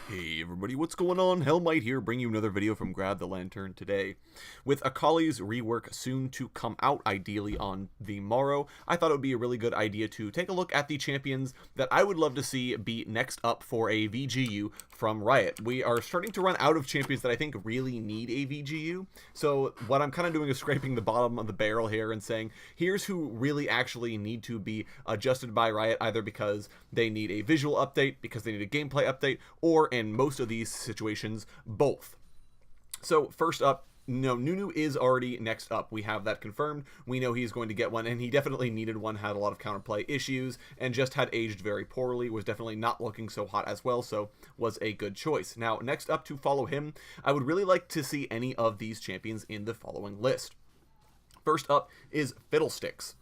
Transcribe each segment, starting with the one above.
Hey everybody, what's going on? Hellmite here, bringing you another video from Grab the Lantern today. With Akali's rework soon to come out, ideally on the morrow, I thought it would be a really good idea to take a look at the champions that I would love to see be next up for a VGU from Riot. We are starting to run out of champions that I think really need a VGU, so what I'm kind of doing is scraping the bottom of the barrel here and saying, here's who really actually need to be adjusted by Riot, either because they need a visual update, because they need a gameplay update, or in most of these situations, both. So first up, Nunu is already next up. We have that confirmed. We know he's going to get one, and he definitely needed one, had a lot of counterplay issues, and just had aged very poorly, was definitely not looking so hot as well, so was a good choice. Now, next up to follow him, I would really like to see any of these champions in the following list. First up is Fiddlesticks.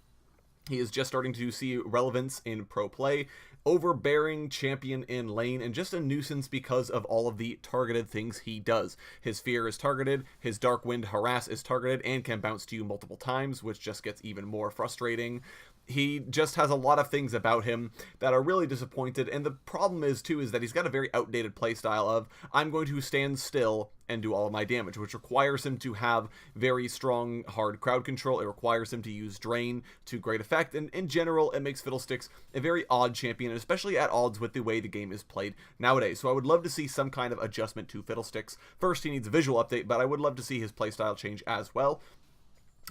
He is just starting to see relevance in pro play, overbearing champion in lane, and just a nuisance because of all of the targeted things he does. His Fear is targeted, his Dark Wind Harass is targeted, and can bounce to you multiple times, which just gets even more frustrating. He just has a lot of things about him that are really disappointed, and the problem is too is that he's got a very outdated playstyle of, I'm going to stand still and do all of my damage, which requires him to have very strong hard crowd control. It requires him to use Drain to great effect, and in general it makes Fiddlesticks a very odd champion, and especially at odds with the way the game is played nowadays. So I would love to see some kind of adjustment to Fiddlesticks. First, he needs a visual update, but I would love to see his playstyle change as well.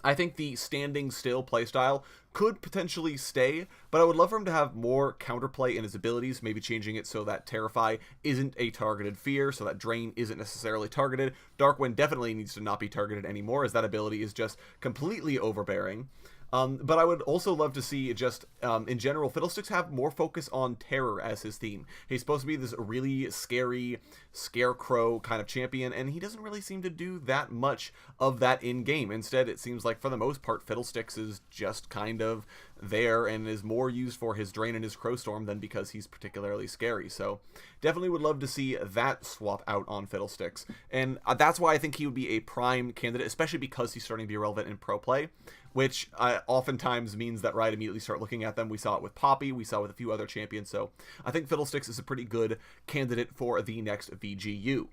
I think the standing still playstyle could potentially stay, but I would love for him to have more counterplay in his abilities, maybe changing it so that Terrify isn't a targeted fear, so that Drain isn't necessarily targeted. Darkwind definitely needs to not be targeted anymore, as that ability is just completely overbearing. But I would also love to see just, in general, Fiddlesticks have more focus on terror as his theme. He's supposed to be this really scary scarecrow kind of champion, and he doesn't really seem to do that much of that in-game. Instead, it seems like, for the most part, Fiddlesticks is just kind of there and is more used for his Drain and his Crowstorm than because he's particularly scary. So definitely would love to see that swap out on Fiddlesticks. And that's why I think he would be a prime candidate, especially because he's starting to be relevant in pro play, which oftentimes means that Riot immediately start looking at them. We saw it with Poppy, we saw it with a few other champions, so I think Fiddlesticks is a pretty good candidate for the next VGU.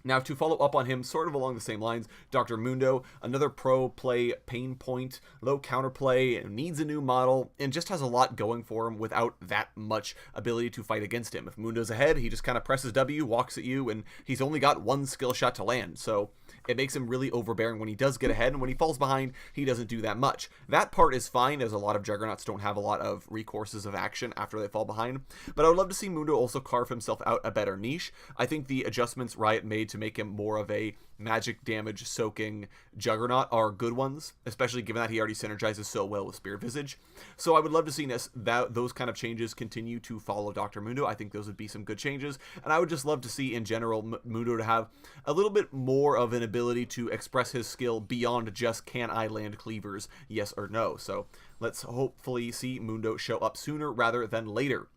Now, to follow up on him, sort of along the same lines, Dr. Mundo, another pro play pain point, low counterplay, needs a new model, and just has a lot going for him without that much ability to fight against him. If Mundo's ahead, he just kind of presses W, walks at you, and he's only got one skill shot to land, so it makes him really overbearing when he does get ahead, and when he falls behind, he doesn't do that much. That part is fine, as a lot of Juggernauts don't have a lot of recourses of action after they fall behind, but I would love to see Mundo also carve himself out a better niche. I think the adjustments Riot made to make him more of a magic damage soaking Juggernaut are good ones, especially given that he already synergizes so well with Spear Visage. So I would love to see those kind of changes continue to follow Dr. Mundo. I think those would be some good changes, and I would just love to see in general Mundo to have a little bit more of an ability to express his skill beyond just, can I land cleavers, yes or no. So let's hopefully see Mundo show up sooner rather than later.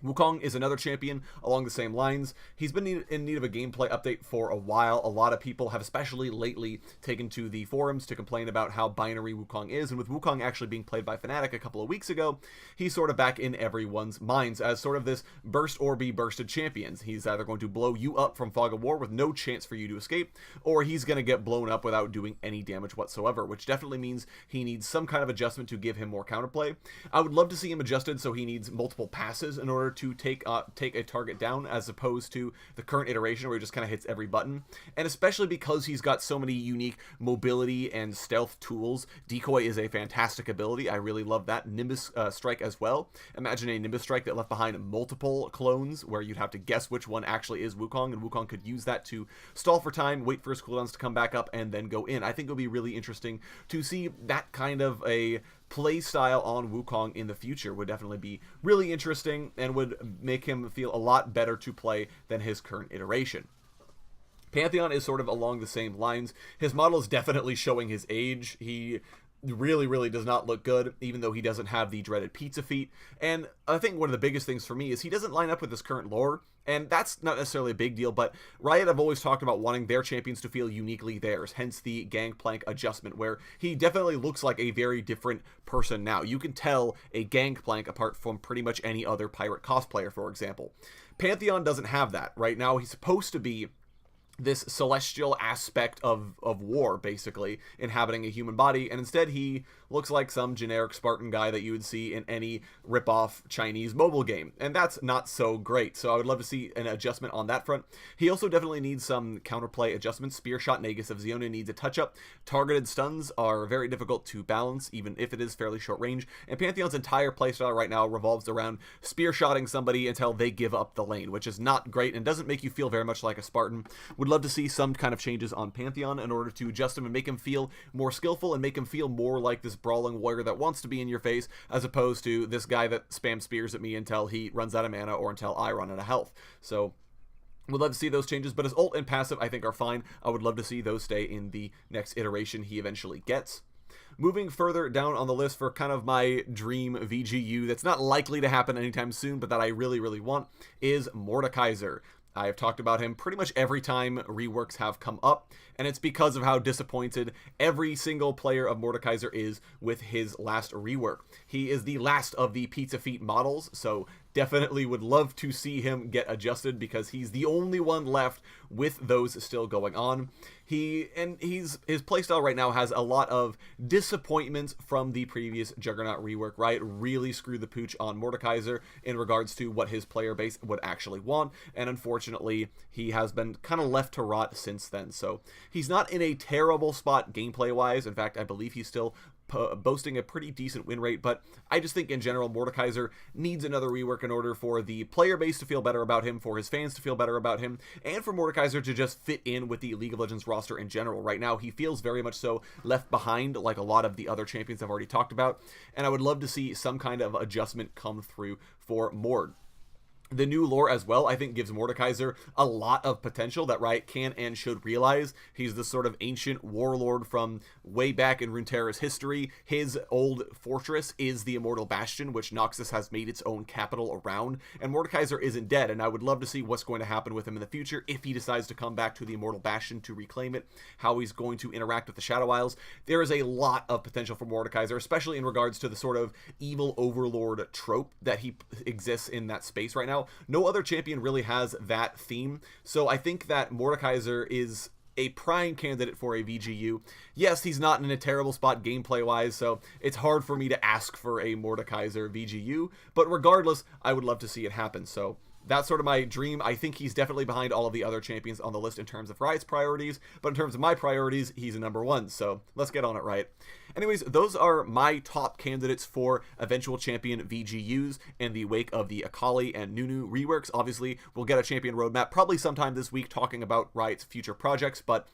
Wukong is another champion along the same lines. He's been in need of a gameplay update for a while. A lot of people have, especially lately, taken to the forums to complain about how binary Wukong is, and with Wukong actually being played by Fnatic a couple of weeks ago, he's sort of back in everyone's minds as sort of this burst or be bursted champion. He's either going to blow you up from Fog of War with no chance for you to escape, or he's going to get blown up without doing any damage whatsoever, which definitely means he needs some kind of adjustment to give him more counterplay. I would love to see him adjusted so he needs multiple passes in order to take a target down, as opposed to the current iteration where he just kind of hits every button. And especially because he's got so many unique mobility and stealth tools, Decoy is a fantastic ability. I really love that. Nimbus Strike as well. Imagine a Nimbus Strike that left behind multiple clones where you'd have to guess which one actually is Wukong, and Wukong could use that to stall for time, wait for his cooldowns to come back up, and then go in. I think it would be really interesting to see that kind of a play style on Wukong in the future. Would definitely be really interesting and would make him feel a lot better to play than his current iteration. Pantheon is sort of along the same lines. His model is definitely showing his age. He really does not look good, even though he doesn't have the dreaded pizza feet. And I think one of the biggest things for me is he doesn't line up with his current lore, and that's not necessarily a big deal, but Riot have always talked about wanting their champions to feel uniquely theirs, hence the Gangplank adjustment, where he definitely looks like a very different person now. You can tell a Gangplank apart from pretty much any other pirate cosplayer, for example. Pantheon doesn't have that. Right now, he's supposed to be this celestial aspect of war, basically, inhabiting a human body, and instead he looks like some generic Spartan guy that you would see in any rip-off Chinese mobile game, and that's not so great, so I would love to see an adjustment on that front. He also definitely needs some counterplay adjustments. Spear Shot Nagus of Xeona needs a touch-up. Targeted stuns are very difficult to balance, even if it is fairly short range, and Pantheon's entire playstyle right now revolves around spear shotting somebody until they give up the lane, which is not great and doesn't make you feel very much like a Spartan. Would love to see some kind of changes on Pantheon in order to adjust him and make him feel more skillful and make him feel more like this brawling warrior that wants to be in your face, as opposed to this guy that spams spears at me until he runs out of mana or until I run out of health. So would love to see those changes, but his ult and passive I think are fine. I would love to see those stay in the next iteration he eventually gets. Moving further down on the list for kind of my dream VGU that's not likely to happen anytime soon, but that I really want, is Mordekaiser. I have talked about him pretty much every time reworks have come up, and it's because of how disappointed every single player of Mordekaiser is with his last rework. He is the last of the Pizza Feet models, so definitely would love to see him get adjusted because he's the only one left with those still going on. His playstyle right now has a lot of disappointments from the previous Juggernaut rework. Riot really screwed the pooch on Mordekaiser in regards to what his player base would actually want, and unfortunately he has been kind of left to rot since then. So he's not in a terrible spot gameplay wise. In fact, I believe he's still boasting a pretty decent win rate, but I just think in general Mordekaiser needs another rework in order for the player base to feel better about him, for his fans to feel better about him, and for Mordekaiser to just fit in with the League of Legends roster in general. Right now he feels very much so left behind, like a lot of the other champions I've already talked about, and I would love to see some kind of adjustment come through for Mord. The new lore as well, I think, gives Mordekaiser a lot of potential that Riot can and should realize. He's this sort of ancient warlord from way back in Runeterra's history. His old fortress is the Immortal Bastion, which Noxus has made its own capital around, and Mordekaiser isn't dead, and I would love to see what's going to happen with him in the future if he decides to come back to the Immortal Bastion to reclaim it, how he's going to interact with the Shadow Isles. There is a lot of potential for Mordekaiser, especially in regards to the sort of evil overlord trope that he exists in that space right now. No other champion really has that theme, so I think that Mordekaiser is a prime candidate for a VGU. Yes, he's not in a terrible spot gameplay-wise, so it's hard for me to ask for a Mordekaiser VGU, but regardless, I would love to see it happen, so that's sort of my dream. I think he's definitely behind all of the other champions on the list in terms of Riot's priorities, but in terms of my priorities, he's a number one, so let's get on it, Riot. Anyways, those are my top candidates for eventual champion VGUs in the wake of the Akali and Nunu reworks. Obviously, we'll get a champion roadmap probably sometime this week talking about Riot's future projects, but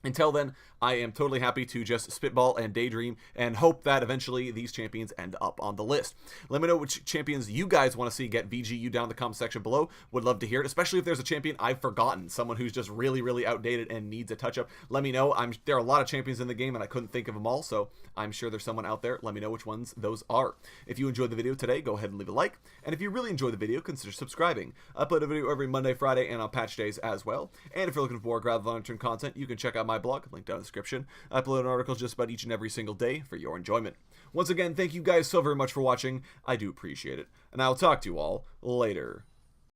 until then, I am totally happy to just spitball and daydream and hope that eventually these champions end up on the list. Let me know which champions you guys want to see get VGU down in the comment section below. Would love to hear it, especially if there's a champion I've forgotten, someone who's just really outdated and needs a touch-up. Let me know. There are a lot of champions in the game and I couldn't think of them all, so I'm sure there's someone out there. Let me know which ones those are. If you enjoyed the video today, go ahead and leave a like, and if you really enjoyed the video, consider subscribing. I upload a video every Monday, Friday, and on patch days as well. And if you're looking for more Grab the Lantern content, you can check out my blog, link down in the description. I upload articles just about each and every single day for your enjoyment. Once again, thank you guys so very much for watching. I do appreciate it. And I'll talk to you all later.